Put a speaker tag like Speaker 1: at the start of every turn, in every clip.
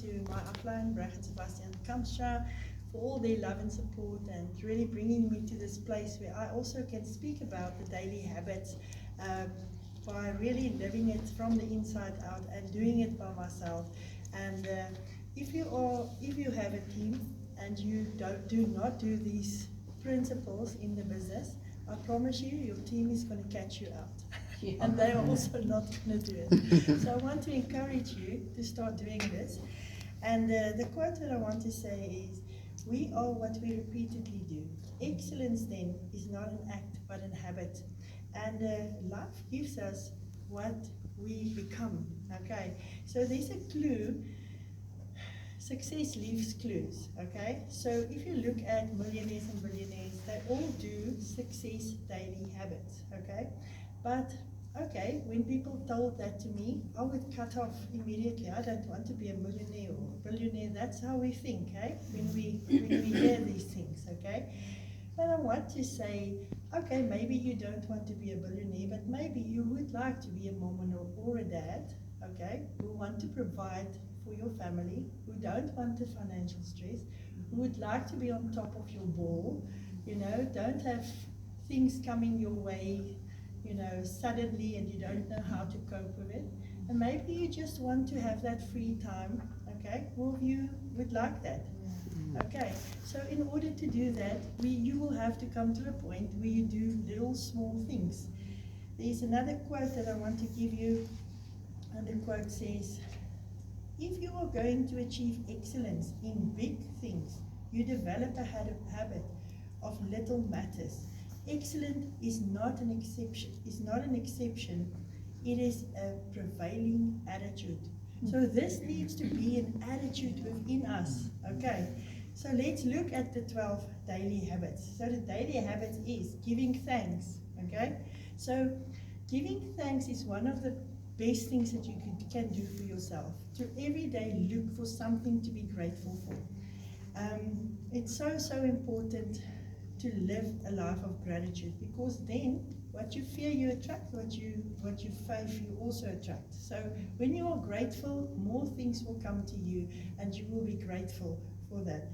Speaker 1: to my upline, Brag and Sebastian Kamstra, for all their love and support and really bringing me to this place where I also can speak about the daily habits by really living it from the inside out and doing it by myself. And if you have a team and you do not do these principles in the business, I promise you, your team is going to catch you out. Yeah. And they are also not going to do it. So I want to encourage you to start doing this. And the quote that I want to say is, we are what we repeatedly do. Excellence then is not an act but an habit. And life gives us what we become. Okay, so there's a clue. Success leaves clues. Okay, so if you look at millionaires and billionaires, they all do success daily habits. Okay, but okay, when people told that to me, I would cut off immediately. I don't want to be a millionaire or a billionaire. That's how we think, okay? When we hear these things, okay? But I want to say, okay, maybe you don't want to be a billionaire, but maybe you would like to be a mom or a dad, okay, who want to provide for your family, who don't want the financial stress, who would like to be on top of your ball, you know, don't have things coming your way, you know, suddenly, and you don't know how to cope with it. And maybe you just want to have that free time, okay? All of you would like that. Okay, so in order to do that, you will have to come to a point where you do little small things. There's another quote that I want to give you, and the quote says, if you are going to achieve excellence in big things, you develop a habit of little matters. Excellent is not an exception, it is a prevailing attitude. So this needs to be an attitude within us, okay? So let's look at the 12 daily habits. So the daily habits is giving thanks, okay? So giving thanks is one of the best things that you can do for yourself. To every day look for something to be grateful for. It's so important to live a life of gratitude, because then what you fear you attract, what you faith you also attract. So when you are grateful, more things will come to you and you will be grateful for that.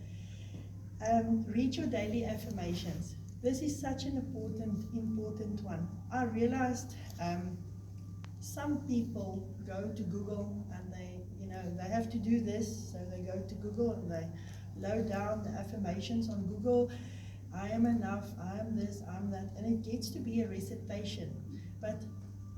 Speaker 1: Read your daily affirmations. This is such an important one. I realized some people go to Google and they have to do this, so they go to Google and they load down the affirmations on Google. I am enough, I am this, I'm that, and it gets to be a recitation. But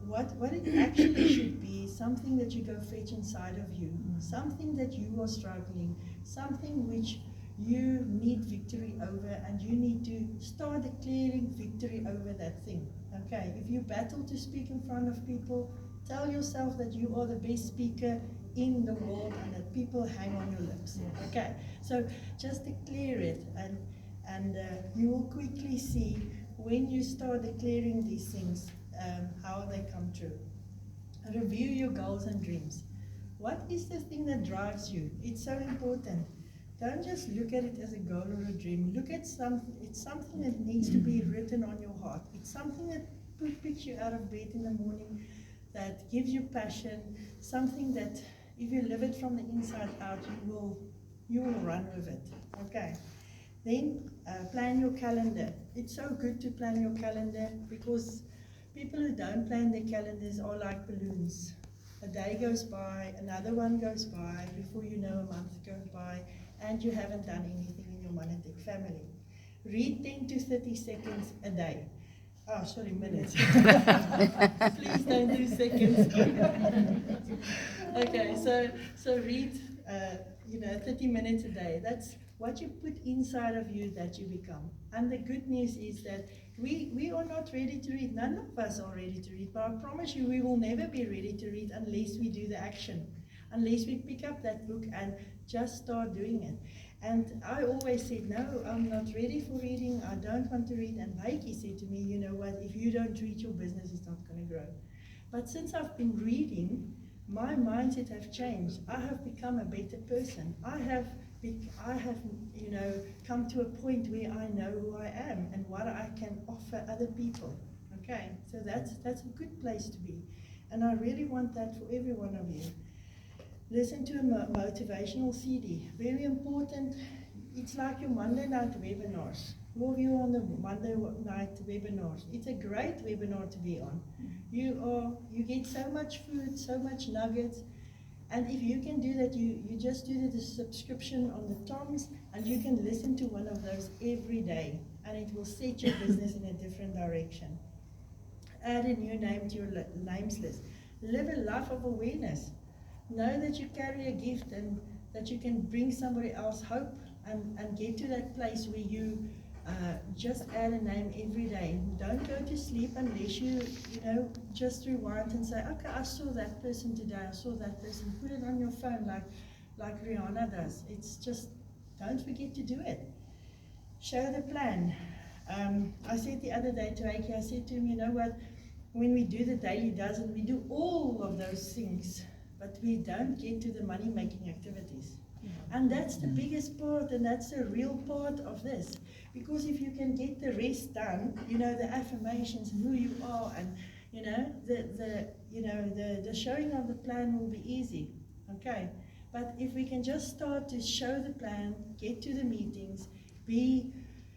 Speaker 1: what it actually should be is something that you go fetch inside of you, something that you are struggling, something which you need victory over, and you need to start declaring victory over that thing. Okay, if you battle to speak in front of people, tell yourself that you are the best speaker in the world and that people hang on your lips. Okay, so just declare it, and you will quickly see when you start declaring these things how they come true. Review your goals and dreams. What is the thing that drives you? It's so important. Don't just look at it as a goal or a dream. Look at something. It's something that needs to be written on your heart. It's something that picks you out of bed in the morning, that gives you passion, something that if you live it from the inside out, you will run with it. Okay. Then plan your calendar. It's so good to plan your calendar, because people who don't plan their calendars are like balloons. A day goes by, another one goes by, before you know a month goes by, and you haven't done anything in your Monetech family. Read 10 to 30 seconds a day. Oh, sorry, minutes. Please don't do seconds. Okay, so read 30 minutes a day. That's what you put inside of you that you become. And the good news is that we are not ready to read. None of us are ready to read, but I promise you we will never be ready to read unless we do the action, unless we pick up that book and just start doing it. And I always said, no, I'm not ready for reading, I don't want to read. And Heike said to me, you know what, if you don't read, your business is not going to grow. But since I've been reading, my mindset have changed. I have become a better person. I have come to a point where I know who I am and what I can offer other people. Okay, so that's a good place to be. And I really want that for every one of you. Listen to a motivational CD. Very important. It's like your Monday night webinars. Your view on the Monday night webinars. It's a great webinar to be on. You get so much food, so much nuggets. And if you can do that, you just do the subscription on the Toms, and you can listen to one of those every day, and it will set your business in a different direction. Add a new name to your names list. Live a life of awareness. Know that you carry a gift and that you can bring somebody else hope, and get to that place where you just add a name every day. Don't go to sleep unless you just rewind and say, okay, I saw that person today, I saw that person. Put it on your phone like Rihanna does. It's just, don't forget to do it. Show the plan. I said the other day to Aki, I said to him, you know what, when we do the daily dozen, we do all of those things, but we don't get to the money-making activities. And that's the biggest part, and that's the real part of this. Because if you can get the rest done, the affirmations, who you are, and the showing of the plan will be easy. Okay, but if we can just start to show the plan, get to the meetings, be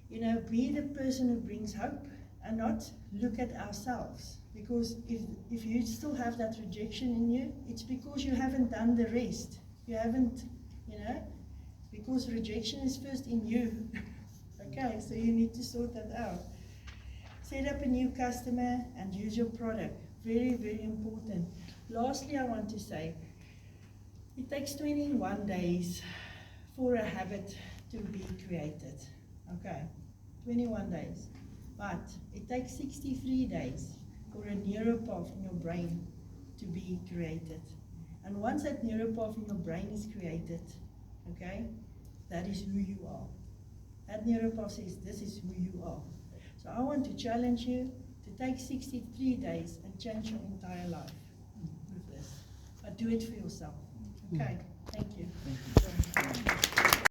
Speaker 1: the person who brings hope, and not look at ourselves. Because if you still have that rejection in you, it's because you haven't done the rest. You haven't, because rejection is first in you. Okay, so you need to sort that out. Set up a new customer and use your product. Very, very important. Lastly, I want to say, it takes 21 days for a habit to be created. Okay, 21 days. But it takes 63 days for a neuropath in your brain to be created. And once that neuropath in your brain is created, okay, that is who you are. That neuropath says this is who you are. So I want to challenge you to take 63 days and change your entire life with this. But do it for yourself. Okay, thank you.
Speaker 2: Thank you.